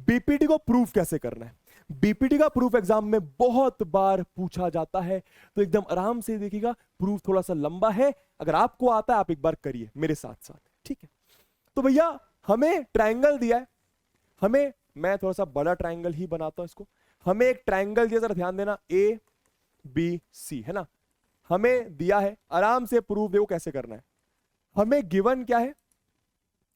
BPT को proof कैसे करना है। बीपीटी का प्रूफ एग्जाम में बहुत बार पूछा जाता है, तो एकदम आराम से देखिएगा। प्रूफ थोड़ा सा लंबा है, अगर आपको आता है आप एक बार करिए मेरे साथ साथ, ठीक है। तो भैया हमें ट्रायंगल दिया है, हमें, मैं थोड़ा सा बड़ा ट्रायंगल ही बनाता हूं इसको। हमें एक ट्रायंगल दिया, जरा ध्यान देना, ए बी सी, है ना। हमें दिया है, आराम से प्रूफ देखो कैसे करना है। हमें गिवन क्या है,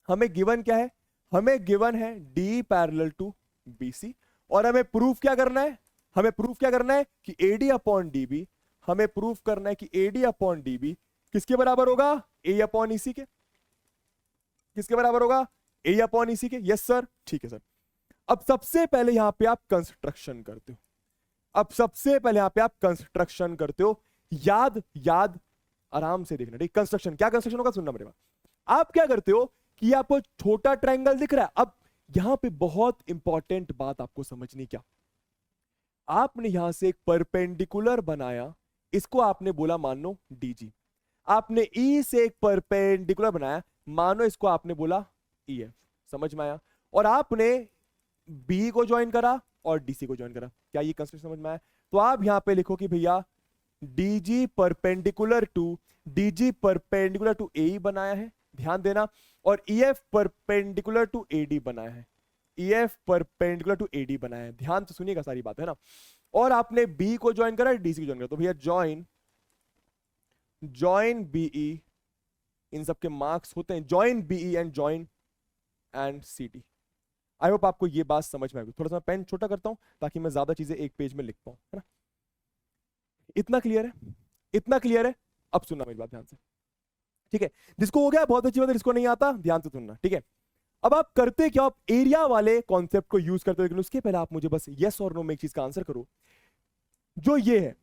हमें गिवन क्या है, हमें गिवन है D parallel to B C, और हमें प्रूफ क्या करना है, हमें प्रूफ क्या करना है कि एडी अपॉन डी बी, हमें प्रूफ करना है कि एडी अपॉन डी बी किसके बराबर होगा, ए अपॉन ईसी के। किसके बराबर होगा, ए अपॉन ईसी के। यस सर, ठीक है सर। अब सबसे पहले यहां पे आप कंस्ट्रक्शन करते हो, अब सबसे पहले यहां पे आप कंस्ट्रक्शन करते हो। याद याद आराम से देखना, ठीक। कंस्ट्रक्शन, क्या कंस्ट्रक्शन होगा सुनना मेरे बात। आप क्या करते हो कि आपको छोटा ट्रायंगल दिख रहा है। अब यहां पे बहुत इंपॉर्टेंट बात आपको समझनी, क्या आपने यहां से एक परपेंडिकुलर बनाया, इसको आपने बोला मान लो डीजी। आपने ई से एक परपेंडिकुलर बनाया, मानो इसको आपने बोला ई एफ। समझ में आया। और आपने बी को ज्वाइन करा और डीसी को ज्वाइन करा। क्या ये कंस्ट्रक्शन समझ में आया। तो आप यहां पे लिखो कि भैया DG perpendicular to, DG perpendicular to A बनाया है, ध्यान देना। और ईएफ परपेंडिकुलर टू एडी बनाया है, ईएफ परपेंडिकुलर टू एडी बनाया है। ध्यान से सुनिएगा सारी बात, है ना। और आपने बी को ज्वाइन करा, डीसी को ज्वाइन करा। तो भैया ज्वाइन बीई, इन सबके मार्क्स होते हैं, join BE and join and CD. I hope आपको ये बात समझ में आएगी। थोड़ा सा पेन छोटा करता हूं ताकि मैं ज्यादा चीजें एक पेज में लिख पाऊं, है ना। इतना क्लियर है, इतना क्लियर है। अब सुनना मेरी बात ध्यान से, ठीक है। जिसको हो गया बहुत अच्छी बात है, जिसको नहीं आता ध्यान से सुनना, ठीक है। अब आप करते क्या, आप एरिया वाले कॉन्सेप्ट को यूज करते हो, लेकिन उसके पहले आप मुझे बस यस और नो में एक चीज का आंसर करो। जो ये है,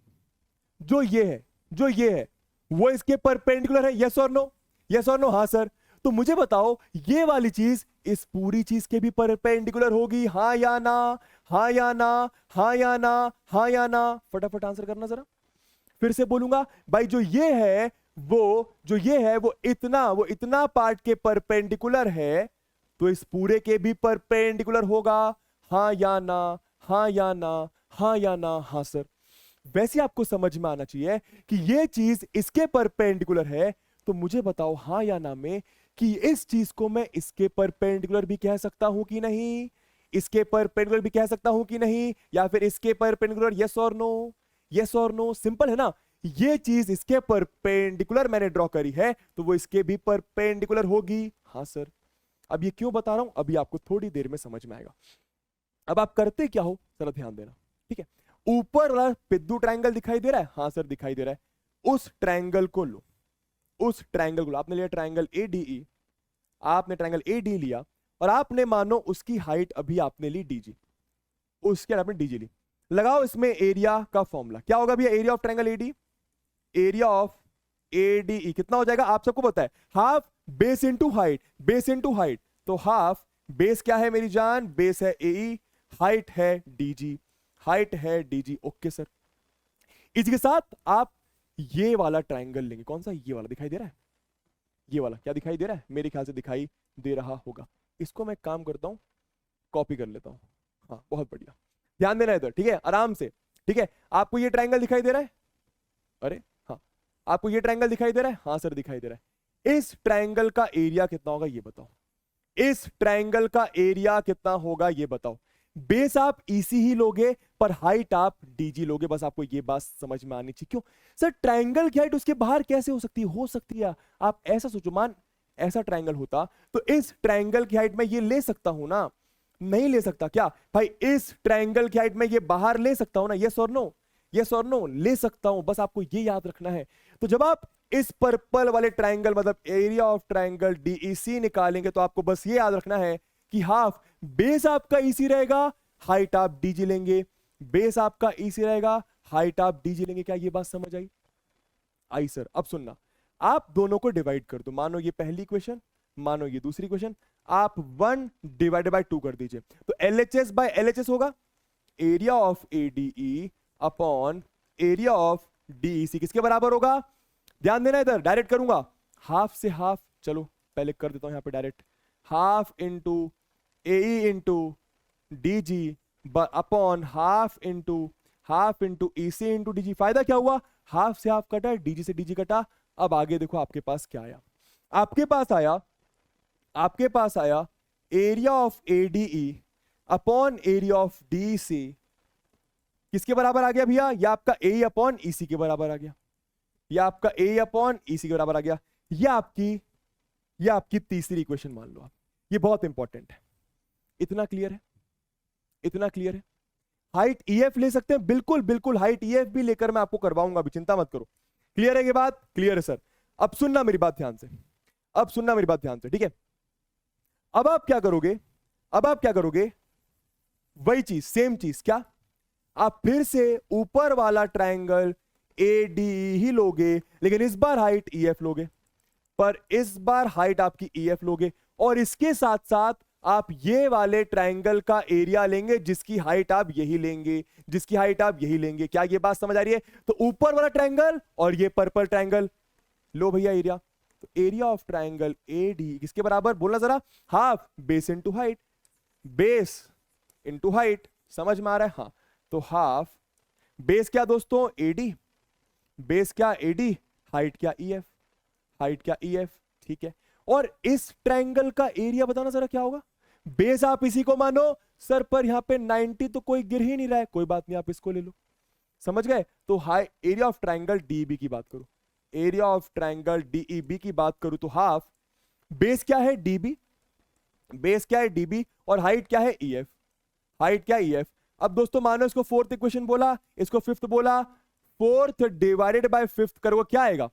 जो ये है, जो ये है, वो इसके परपेंडिकुलर है, यस और नो, यस और नो, हाँ सर। तो मुझे बताओ ये वाली चीज इस पूरी चीज के भी परपेंडिकुलर होगी, हाँ या ना, हाँ या ना, हाँ या ना, हाँ या ना। फटाफट आंसर करना जरा। फिर से बोलूंगा भाई, जो ये है वो, जो ये है वो इतना पार्ट के परपेंडिकुलर है, तो इस पूरे के भी परपेंडिकुलर होगा, हाँ या ना, हाँ या ना, हाँ या ना, हाँ सर। वैसे आपको समझ में आना चाहिए कि ये चीज इसके परपेंडिकुलर है, तो मुझे बताओ हाँ या ना में कि इस चीज को मैं इसके परपेंडिकुलर भी कह सकता हूं कि नहीं, इसके परपेंडिकुलर भी कह सकता हूं कि नहीं, या फिर इसके परपेंडिकुलर, यस और नो, यस और नो। सिंपल है ना। ये चीज इसके परपेंडिकुलर मैंने ड्रॉ करी है, तो वो इसके भी परपेंडिकुलर होगी, हाँ सर। अब ये क्यों बता रहा हूं, अभी आपको थोड़ी देर में समझ में आएगा। अब आप करते क्या हो जरा ध्यान देना, ठीक है। ऊपर वाला पिद्दू ट्रायंगल दिखाई दे रहा है, हाँ सर दिखाई दे रहा है। उस ट्रायंगल को लो, उस ट्रायंगल को लो। आपने लिया ट्रायंगल एडीई, आपने ट्रायंगल एडी लिया, और आपने मानो उसकी हाइट अभी आपने ली डीजी, उसके आपने डीजी ली। लगाओ इसमें एरिया का फॉर्मूला, क्या होगा भैया, area of triangle AD, area of ADE कितना हो जाएगा, आप सबको पता है, half base into height, base into height. तो हाफ बेस क्या है मेरी जान, बेस है एई, हाइट है डीजी, हाइट है डीजी। Okay sir. इसके साथ आप ये वाला ट्रायंगल लेंगे, कौन सा, ये वाला दिखाई दे रहा है, ये वाला क्या दिखाई दे रहा है, मेरे ख्याल से दिखाई दे रहा होगा। इसको मैं काम करता हूं, कॉपी कर लेता हूं। हाँ बहुत बढ़िया, ध्यान देना इधर, ठीक है, आराम से, ठीक है। आपको ये ट्रायंगल दिखाई दे रहा है, अरे हाँ, आपको ये ट्रायंगल दिखाई दे रहा है, हाँ सर दिखाई दे रहा है। इस ट्रायंगल का एरिया कितना होगा ये बताओ, इस ट्रायंगल का एरिया कितना होगा ये बताओ। बेस आप ईसी ही लोगे, पर हाइट आप डीजी लोगे, बस आपको ये बात समझ में आनी चाहिए। क्यों सर, ट्रायंगल की हाइट उसके बाहर कैसे हो सकती है, हो सकती है। आप ऐसा सोचो, मान ऐसा ट्रायंगल होता तो इस ट्रायंगल की हाइट में ये ले सकता हूं ना, नहीं ले सकता क्या भाई, इस ट्रायंगल की हाइट में ये बाहर ले सकता हूं ना, यस और नो, यस और नो, ले सकता हूं। बस आपको ये याद रखना है। तो जब आप इस पर्पल वाले ट्रायंगल मतलब एरिया ऑफ ट्रायंगल डीईसी निकालेंगे, तो आपको बस ये याद रखना है कि हाफ बेस आपका ईसी रहेगा, हाइट आप डीजी लेंगे, बेस आपका ईसी रहेगा, हाइट आप डीजी लेंगे। क्या ये बात समझ आई, आई सर। अब सुनना, आप दोनों को डिवाइड कर दो, मानो ये पहली इक्वेशन, मानो ये दूसरी इक्वेशन, आप 1 डिवाइडेड बाय 2 कर दीजिए। तो LHS बाय LHS होगा area of ADE upon area of DEC, किसके बराबर होगा, ध्यान देना इधर, डायरेक्ट करूंगा, 1/2 से 1/2, चलो पहले कर देता हूं यहां पे direct, 1/2 into AE into DG upon half into EC into DG। फायदा क्या हुआ, हाफ से हाफ कटा, DG से DG कटा। अब आगे देखो आपके पास क्या आया, आपके पास आया area of ADE upon area of DEC किसके बराबर आ गया भैया, ये आपका A अपॉन EC के बराबर आ गया, ये आपका A अपॉन EC के बराबर आ गया। ये आपकी तीसरी इक्वेशन मान लो आप, ये बहुत इंपॉर्टेंट है। इतना क्लियर है, इतना क्लियर है। हाइट EF ले सकते हैं, बिल्कुल बिल्कुल हाइट EF भी लेकर मैं आपको करवाऊंगा, अभी चिंता मत करो। क्लियर है ये बात, क्लियर है सर। अब सुनना मेरी बात ध्यान से, अब सुनना मेरी बात ध्यान से, ठीक है। अब आप क्या करोगे, वही चीज, सेम चीज, क्या आप फिर से ऊपर वाला ट्रायंगल ADE ही लोगे, लेकिन इस बार हाइट EF लोगे, पर इस बार हाइट आपकी EF लोगे, और इसके साथ साथ आप ये वाले ट्रायंगल का एरिया लेंगे जिसकी हाइट आप यही लेंगे, जिसकी हाइट आप यही लेंगे। क्या ये बात समझ आ रही है? तो ऊपर वाला ट्रायंगल और ये पर्पल ट्रायंगल, लो भैया एरिया। तो एरिया ऑफ ट्रायंगल AD किसके बराबर, बोलना जरा, half base into height, base into height. समझ में आ रहा है? हाँ, तो हाफ बेस क्या दोस्तों, AD, बेस क्या AD, हाइट क्या EF, हाइट क्या EF, ठीक है। और इस ट्रायंगल का एरिया बताना जरा क्या होगा। बेस आप इसी को मानो सर, पर यहां पे 90 तो कोई गिर ही नहीं रहा है, कोई बात नहीं, आप इसको ले लो, समझ गए। तो high area of triangle DEB की बात करो, एरिया ऑफ ट्रायंगल DEB की बात करूं तो हाफ बेस क्या है DB, बेस क्या है DB, और हाइट क्या है EF, हाइट क्या EF। अब दोस्तों मानो इसको फोर्थ इक्वेशन बोला, इसको फिफ्थ बोला, फोर्थ डिवाइडेड बाय फिफ्थ करो, क्या आएगा,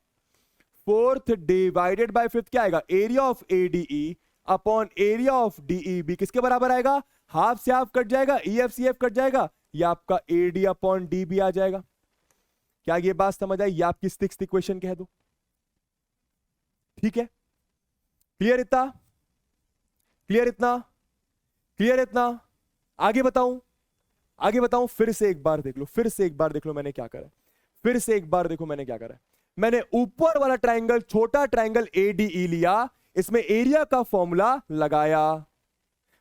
फोर्थ डिवाइडेड बाय फिफ्थ क्या आएगा, area of ADE upon area of DEB किसके बराबर आएगा, हाफ से हाफ कट जाएगा, EF CF कट जाएगा, ये आपका AD अपॉन DB आ जाएगा। क्या ये बात समझ आई? ये आपकी सिक्स्थ इक्वेशन कह दो, ठीक है। क्लियर इतना, क्लियर इतना, क्लियर इतना। आगे बताऊं, आगे बताऊं, फिर से एक बार देख लो, फिर से एक बार देख लो मैंने क्या करा है, फिर से एक बार देखो मैंने क्या करा है। मैंने ऊपर वाला ट्रायंगल, छोटा ट्रायंगल ADE लिया, इसमें एरिया का फॉर्मूला लगाया,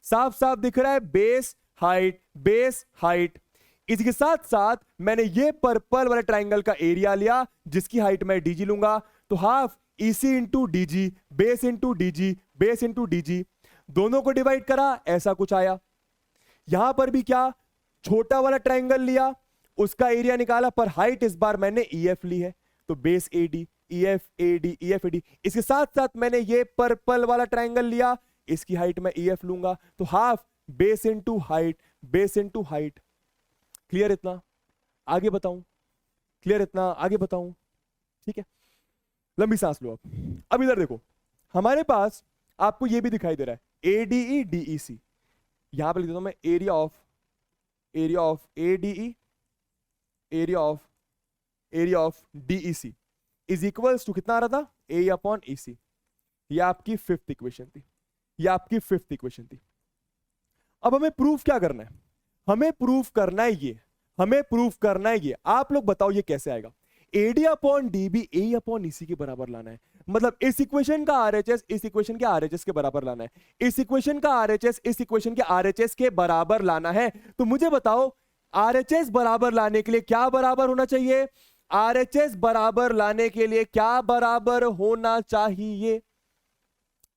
साफ साफ दिख रहा है, बेस हाइट, बेस हाइट। इसके साथ साथ मैंने ये पर्पल वाले ट्रायंगल का एरिया लिया जिसकी हाइट मैं DG लूंगा, तो half EC into DG, base into DG, base into DG, दोनों को डिवाइड करा, ऐसा कुछ आया। यहां पर भी क्या, छोटा वाला ट्रायंगल लिया, उसका एरिया निकाला, पर हाइट इस बार मैंने EF ली है, तो base AD, EF AD, EF AD। इसके साथ साथ मैंने ये पर्पल वाला ट्रायंगल लिया, इसकी हाइट मैं EF लूंगा, तो half base into height, base into height. Clear इतना? आगे बताऊं, क्लियर इतना? आगे बताऊं, ठीक है। लंबी सांस लो अब इधर देखो, हमारे पास आपको ये भी दिखाई दे रहा है ADE DEC, यहां पर लिख देता हूं मैं area of ADE, area of DEC is equals to कितना आ रहा था, A अपॉन EC। ये आपकी फिफ्थ इक्वेशन थी, ये आपकी फिफ्थ इक्वेशन थी। अब हमें प्रूफ क्या करना है, हमें प्रूफ करना है ये, हमें प्रूफ करना है ये। आप लोग बताओ ये कैसे आएगा, AD upon DB A upon EC के बराबर लाना है, मतलब इस इक्वेशन का RHS इस इक्वेशन के RHS के बराबर लाना है, इस इक्वेशन का RHS इस इक्वेशन के RHS के बराबर लाना है। तो मुझे बताओ RHS बराबर लाने के लिए क्या बराबर होना चाहिए, RHS बराबर लाने के लिए क्या बराबर होना चाहिए,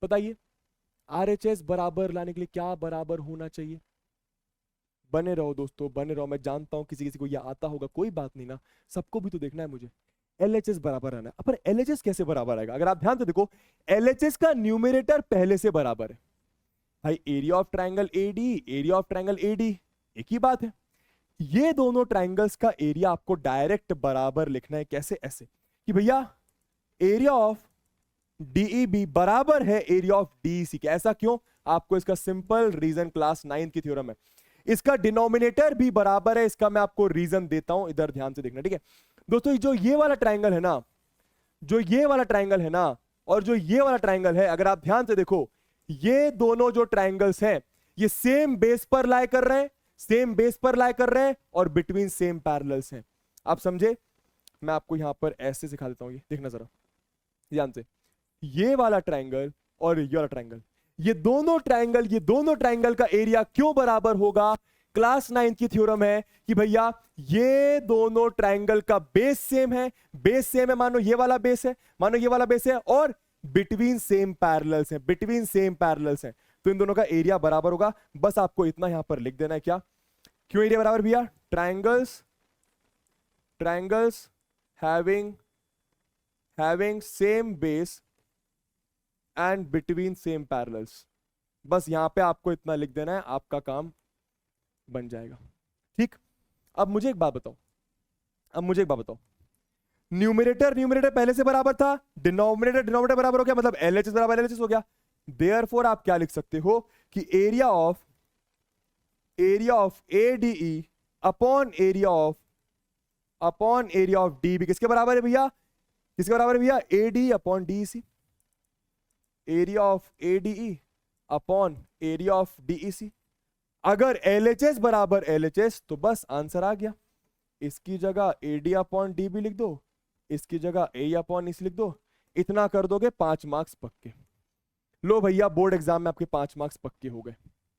बताइए। RHS बराबर लाने के लिए क्या बराबर होना चाहिए? बने रहो दोस्तों, बने रहो। मैं जानता हूं किसी किसी को यह आता होगा, कोई बात नहीं ना, सबको भी तो देखना है मुझे। LHS बराबर आना है, पर LHS कैसे बराबर आएगा? अगर आप ध्यान से देखो, LHS का न्यूमरेटर पहले से बराबर है भाई, area of triangle AD, area of triangle AD एक ही बात है। ये दोनों ट्रायंगल्स का एरिया आपको डायरेक्ट बराबर लिखना है। कैसे? ऐसे कि भैया एरिया ऑफ DEB बराबर है एरिया ऑफ DEC के। ऐसा क्यों? आपको इसका सिंपल रीजन क्लास 9 की थ्योरम है, इसका डिनोमिनेटर भी बराबर है, इसका मैं आपको रीजन देता हूं, इधर ध्यान से देखना, ठीक है दोस्तों। जो ये वाला ट्रायंगल है ना, जो ये वाला ट्रायंगल है ना, और जो ये वाला ट्रायंगल है, अगर आप ध्यान से देखो, ये दोनों जो ट्रायंगल्स हैं ये सेम बेस पर लाई कर रहे हैं, सेम बेस पर लाई कर रहे हैं, और बिटवीन सेम पैरेलल्स हैं। आप समझे? मैं आपको यहां पर ऐसे सिखा देता हूं, ये देखना जरा ध्यान से। ये वाला ट्रायंगल और ये वाला ट्रायंगल, ये दोनों ट्रायंगल का एरिया क्यों बराबर होगा? क्लास 9 की थ्योरम है कि भैया ये दोनों ट्रायंगल का बेस सेम है, मानो ये वाला बेस है, और बिटवीन सेम पैरेलल्स हैं, तो इन दोनों का एरिया बराबर होगा। बस आपको इतना यहां पर लिख देना है। क्या? क्यों एरिया बराबर भैया? Triangles having same base and between same parallels. बस यहां पे आपको इतना लिख देना है, आपका काम बन जाएगा। ठीक, अब मुझे एक बात बताओ, न्यूमरेटर पहले से बराबर था, डिनोमिनेटर बराबर हो गया, मतलब LHS बराबर LHS हो गया। देयरफॉर आप क्या लिख सकते हो कि area of ADE upon area of DB किसके बराबर है भैया? ADE upon DEC। Area of ADE upon area of DEC। अगर LHS बराबर LHS तो बस आंसर आ गया। इसकी जगह AD अपॉन DB लिख दो, इसकी जगह A अपॉन EC लिख दो। इतना कर दोगे 5 मार्क्स पक्के। लो भैया, बोर्ड एग्जाम में आपके 5 मार्क्स पक्के हो गए।